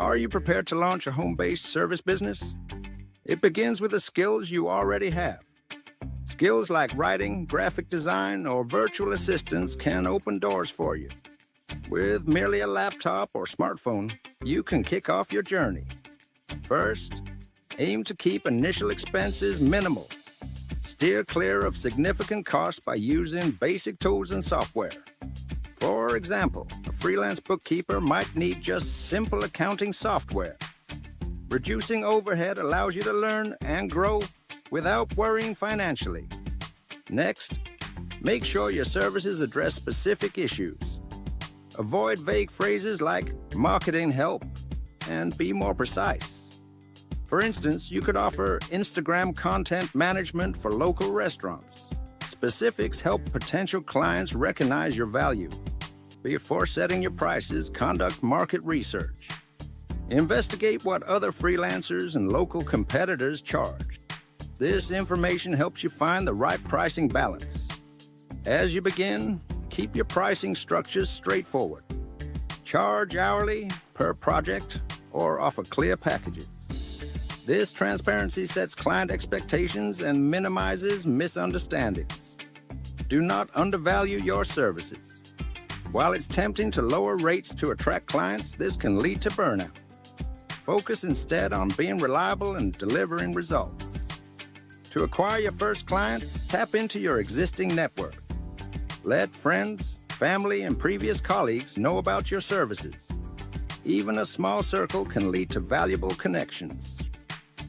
Are you prepared to launch a home-based service business? It begins with the skills you already have. Skills like writing, graphic design, or virtual assistants can open doors for you. With merely a laptop or smartphone, you can kick off your journey. First, aim to keep initial expenses minimal. Steer clear of significant costs by using basic tools and software. For example, a freelance bookkeeper might need just simple accounting software. Reducing overhead allows you to learn and grow without worrying financially. Next, make sure your services address specific issues. Avoid vague phrases like marketing help and be more precise. For instance, you could offer Instagram content management for local restaurants. Specifics help potential clients recognize your value. Before setting your prices, conduct market research. Investigate what other freelancers and local competitors charge. This information helps you find the right pricing balance. As you begin, keep your pricing structures straightforward. Charge hourly, per project, or offer clear packages. This transparency sets client expectations and minimizes misunderstandings. Do not undervalue your services. While it's tempting to lower rates to attract clients, this can lead to burnout. Focus instead on being reliable and delivering results. To acquire your first clients, tap into your existing network. Let friends, family, and previous colleagues know about your services. Even a small circle can lead to valuable connections.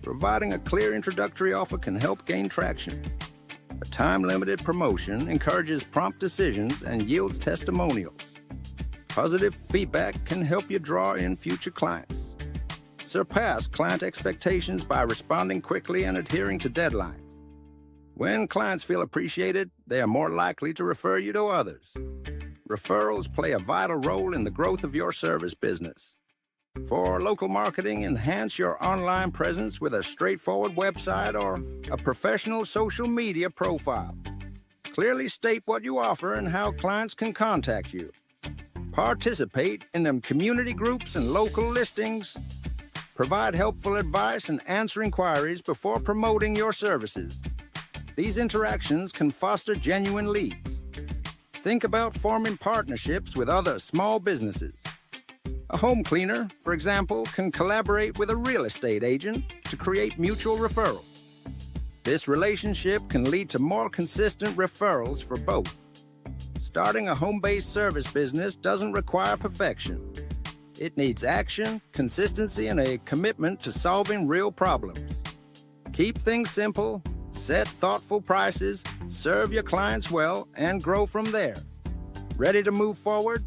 Providing a clear introductory offer can help gain traction. A time-limited promotion encourages prompt decisions and yields testimonials. Positive feedback can help you draw in future clients. Surpass client expectations by responding quickly and adhering to deadlines. When clients feel appreciated, they are more likely to refer you to others. Referrals play a vital role in the growth of your service business. For local marketing, enhance your online presence with a straightforward website or a professional social media profile. Clearly state what you offer and how clients can contact you. Participate in them community groups and local listings. Provide helpful advice and answer inquiries before promoting your services. These interactions can foster genuine leads. Think about forming partnerships with other small businesses. A home cleaner, for example, can collaborate with a real estate agent to create mutual referrals. This relationship can lead to more consistent referrals for both. Starting a home-based service business doesn't require perfection. It needs action, consistency, and a commitment to solving real problems. Keep things simple, set thoughtful prices, serve your clients well, and grow from there. Ready to move forward?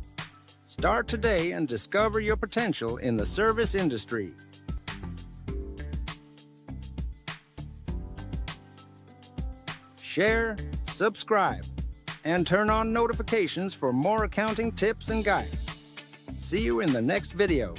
Start today and discover your potential in the service industry. Share, subscribe, and turn on notifications for more accounting tips and guides. See you in the next video.